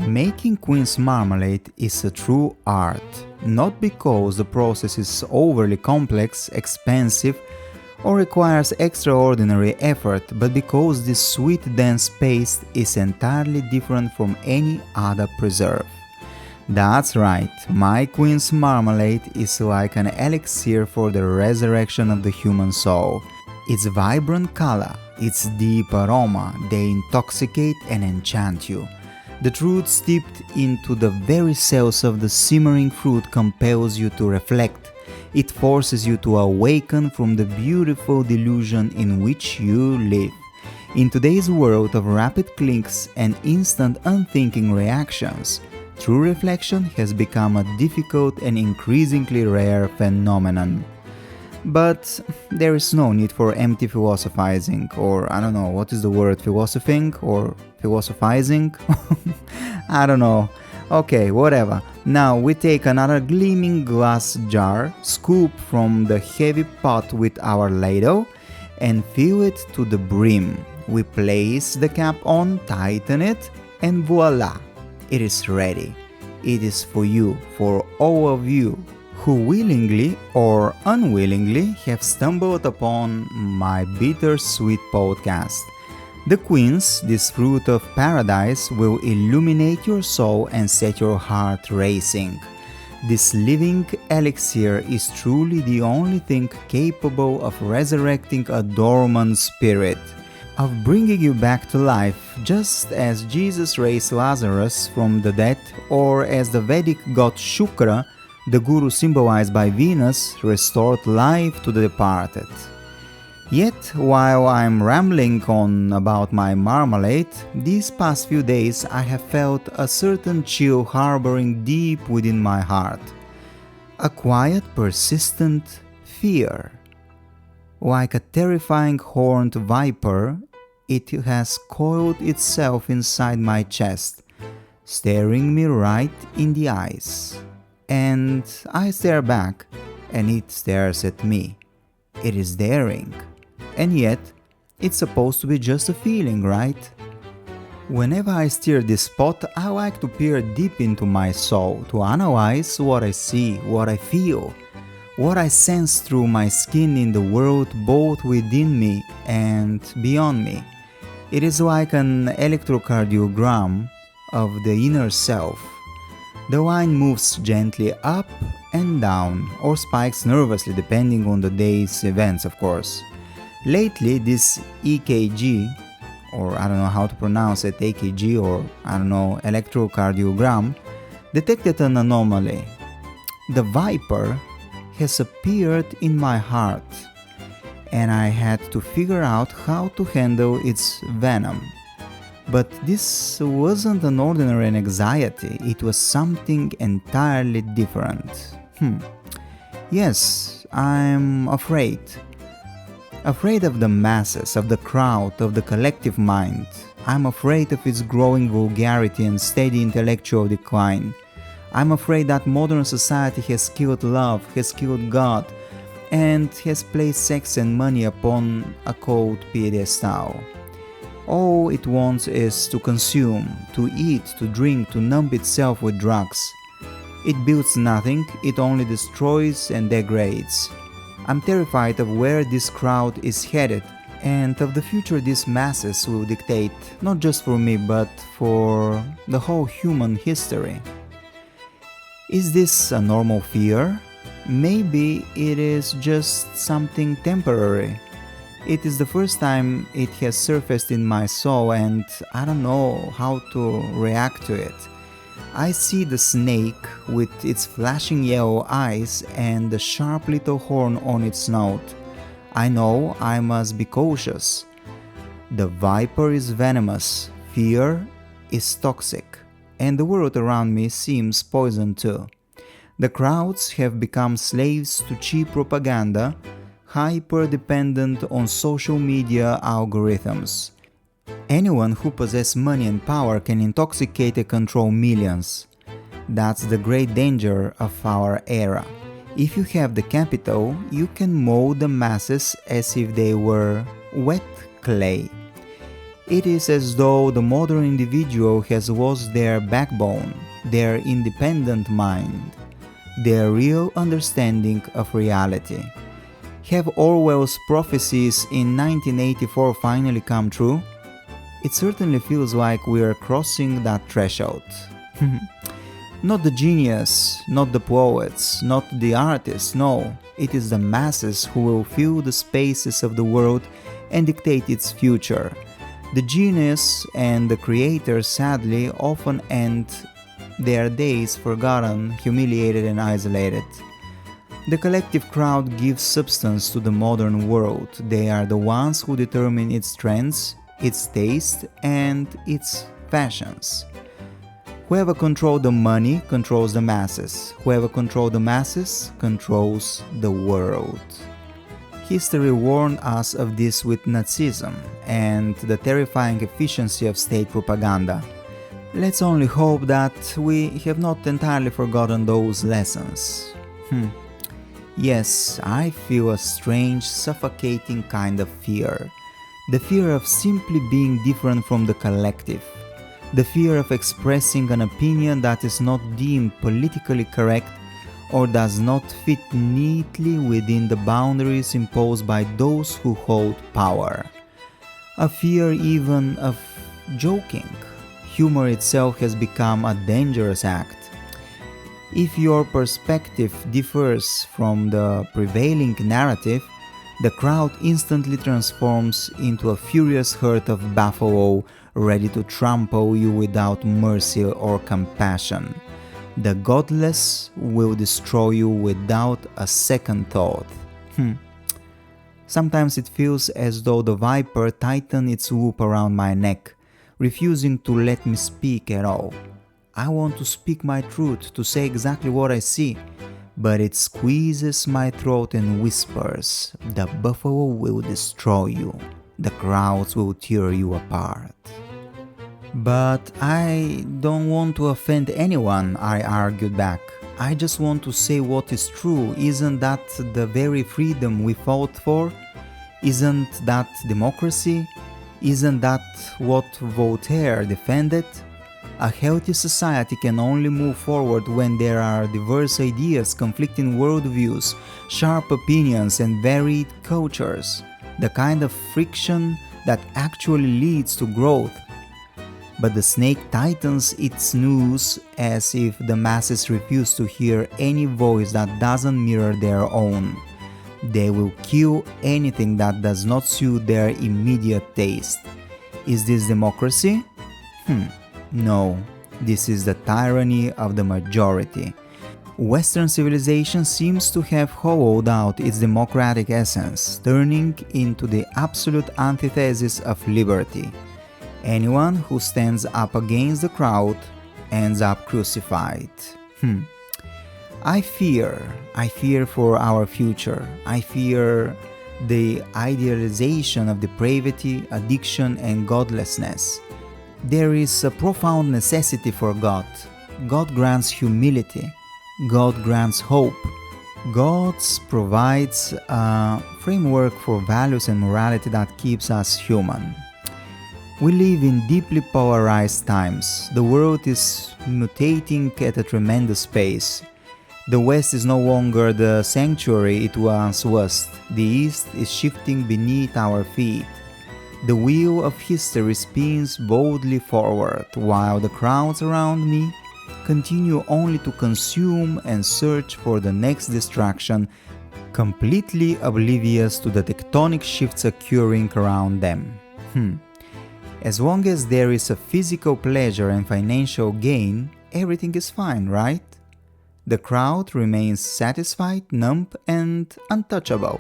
Making quince marmalade is a true art, not because the process is overly complex, expensive, or requires extraordinary effort, but because this sweet dense paste is entirely different from any other preserve. That's right, my quince marmalade is like an elixir for the resurrection of the human soul. Its vibrant color, its deep aroma, they intoxicate and enchant you. The truth steeped into the very cells of the simmering fruit compels you to reflect. It forces you to awaken from the beautiful delusion in which you live. In today's world of rapid clicks and instant unthinking reactions, true reflection has become a difficult and increasingly rare phenomenon. But there is no need for empty philosophizing, or I don't know, what is the word, philosophing or philosophizing? I don't know. Okay, whatever. Now we take another gleaming glass jar, scoop from the heavy pot with our ladle, and fill it to the brim. We place the cap on, tighten it, and voila! It is ready. It is for you, for all of you, who willingly or unwillingly have stumbled upon my bittersweet podcast. The quince, this fruit of paradise, will illuminate your soul and set your heart racing. This living elixir is truly the only thing capable of resurrecting a dormant spirit, of bringing you back to life, just as Jesus raised Lazarus from the dead, or as the Vedic god Shukra, the guru symbolized by Venus, restored life to the departed. Yet, while I'm rambling on about my marmalade, these past few days I have felt a certain chill harboring deep within my heart. A quiet, persistent fear. Like a terrifying horned viper, it has coiled itself inside my chest, staring me right in the eyes. And I stare back, and it stares at me. It is daring. And yet, it's supposed to be just a feeling, right? Whenever I steer this spot, I like to peer deep into my soul, to analyze what I see, what I feel, what I sense through my skin in the world both within me and beyond me. It is like an electrocardiogram of the inner self. The line moves gently up and down, or spikes nervously depending on the day's events, of course. Lately, this EKG, or I don't know how to pronounce it, AKG, or I don't know, electrocardiogram, detected an anomaly. The viper has appeared in my heart, and I had to figure out how to handle its venom. But this wasn't an ordinary anxiety, it was something entirely different. Yes, I'm afraid. Afraid of the masses, of the crowd, of the collective mind. I'm afraid of its growing vulgarity and steady intellectual decline. I'm afraid that modern society has killed love, has killed God, and has placed sex and money upon a cold pedestal. All it wants is to consume, to eat, to drink, to numb itself with drugs. It builds nothing, it only destroys and degrades. I'm terrified of where this crowd is headed and of the future these masses will dictate, not just for me but for the whole human history. Is this a normal fear? Maybe it is just something temporary. It is the first time it has surfaced in my soul and I don't know how to react to it. I see the snake with its flashing yellow eyes and the sharp little horn on its snout. I know I must be cautious. The viper is venomous, fear is toxic, and the world around me seems poison too. The crowds have become slaves to cheap propaganda, hyper-dependent on social media algorithms. Anyone who possesses money and power can intoxicate and control millions. That's the great danger of our era. If you have the capital, you can mold the masses as if they were wet clay. It is as though the modern individual has lost their backbone, their independent mind, their real understanding of reality. Have Orwell's prophecies in 1984 finally come true? It certainly feels like we are crossing that threshold. Not the genius, not the poets, not the artists, no, it is the masses who will fill the spaces of the world and dictate its future. The genius and the creator sadly often end their days forgotten, humiliated and isolated. The collective crowd gives substance to the modern world. They are the ones who determine its trends, its taste and its fashions. Whoever controls the money controls the masses. Whoever controls the masses controls the world. History warned us of this with Nazism and the terrifying efficiency of state propaganda. Let's only hope that we have not entirely forgotten those lessons. Yes, I feel a strange, suffocating kind of fear. The fear of simply being different from the collective. The fear of expressing an opinion that is not deemed politically correct or does not fit neatly within the boundaries imposed by those who hold power. A fear even of joking. Humor itself has become a dangerous act. If your perspective differs from the prevailing narrative, the crowd instantly transforms into a furious herd of buffalo ready to trample you without mercy or compassion. The godless will destroy you without a second thought. Sometimes it feels as though the viper tightened its loop around my neck, refusing to let me speak at all. I want to speak my truth, to say exactly what I see, but it squeezes my throat and whispers, "The buffalo will destroy you. The crowds will tear you apart." But I don't want to offend anyone, I argued back. I just want to say what is true. Isn't that the very freedom we fought for? Isn't that democracy? Isn't that what Voltaire defended? A healthy society can only move forward when there are diverse ideas, conflicting worldviews, sharp opinions and varied cultures. The kind of friction that actually leads to growth. But the snake tightens its noose as if the masses refuse to hear any voice that doesn't mirror their own. They will kill anything that does not suit their immediate taste. Is this democracy? No, this is the tyranny of the majority. Western civilization seems to have hollowed out its democratic essence, turning into the absolute antithesis of liberty. Anyone who stands up against the crowd ends up crucified. I fear for our future. I fear the idealization of depravity, addiction and godlessness. There is a profound necessity for God. God grants humility. God grants hope. God provides a framework for values and morality that keeps us human. We live in deeply polarized times. The world is mutating at a tremendous pace. The West is no longer the sanctuary it once was. The East is shifting beneath our feet. The wheel of history spins boldly forward, while the crowds around me continue only to consume and search for the next distraction, completely oblivious to the tectonic shifts occurring around them. As long as there is a physical pleasure and financial gain, everything is fine, right? The crowd remains satisfied, numb, and untouchable.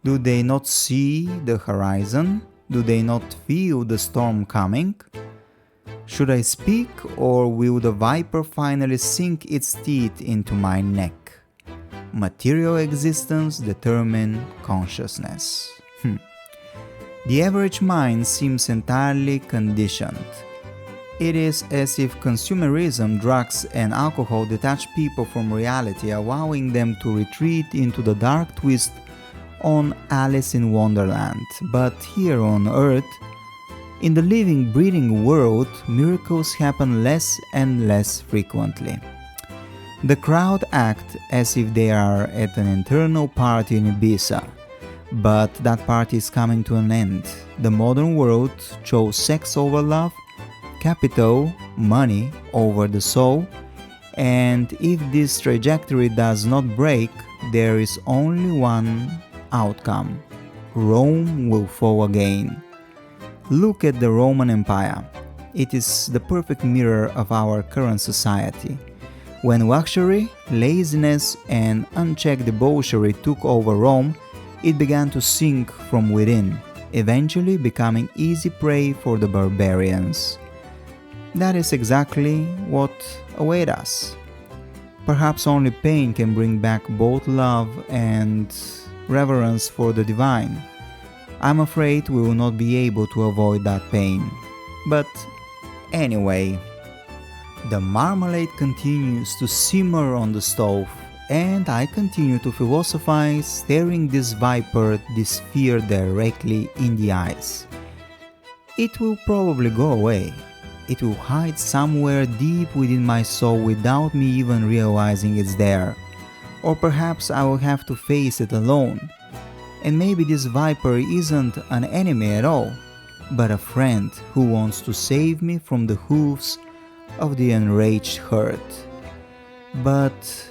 Do they not see the horizon? Do they not feel the storm coming? Should I speak, or will the viper finally sink its teeth into my neck? Material existence determines consciousness. The average mind seems entirely conditioned. It is as if consumerism, drugs and alcohol detach people from reality, allowing them to retreat into the dark twist on Alice in Wonderland. But here on Earth, In the living, breathing world, miracles happen less and less frequently. The crowd act as if they are at an eternal party in Ibiza, but that party is coming to an end. The modern world chose sex over love, capital, money over the soul, and if this trajectory does not break, there is only one outcome. Rome will fall again. Look at the Roman Empire. It is the perfect mirror of our current society. When luxury, laziness, and unchecked debauchery took over Rome, it began to sink from within, eventually becoming easy prey for the barbarians. That is exactly what awaits us. Perhaps only pain can bring back both love and reverence for the divine. I'm afraid we will not be able to avoid that pain. But anyway, the marmalade continues to simmer on the stove, and I continue to philosophize, staring this viper, this fear directly in the eyes. It will probably go away. It will hide somewhere deep within my soul without me even realizing it's there. Or perhaps I will have to face it alone. And maybe this viper isn't an enemy at all, but a friend who wants to save me from the hoofs of the enraged herd. But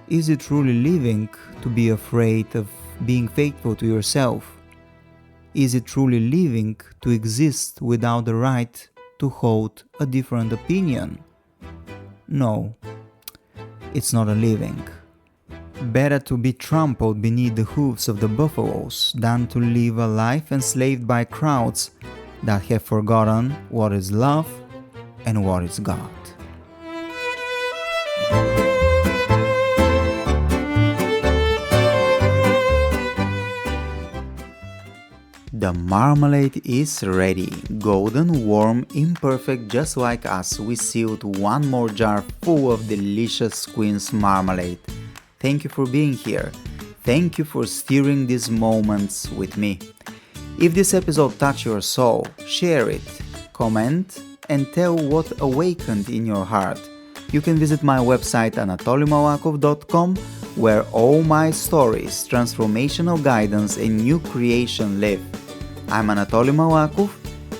is it truly living to be afraid of being faithful to yourself? Is it truly living to exist without the right to hold a different opinion? No, it's not a living. Better to be trampled beneath the hooves of the buffaloes than to live a life enslaved by crowds that have forgotten what is love and what is God. The marmalade is ready, golden, warm, imperfect, just like us. We sealed one more jar full of delicious Queen's marmalade. Thank you for being here. Thank you for steering these moments with me. If this episode touched your soul, share it, comment, and tell what awakened in your heart. You can visit my website anatolymalakov.com, where all my stories, transformational guidance, and new creation live. I'm Anatoly Malakov,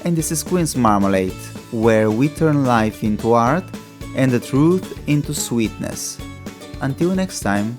and this is Queen's Marmalade, where we turn life into art and the truth into sweetness. Until next time.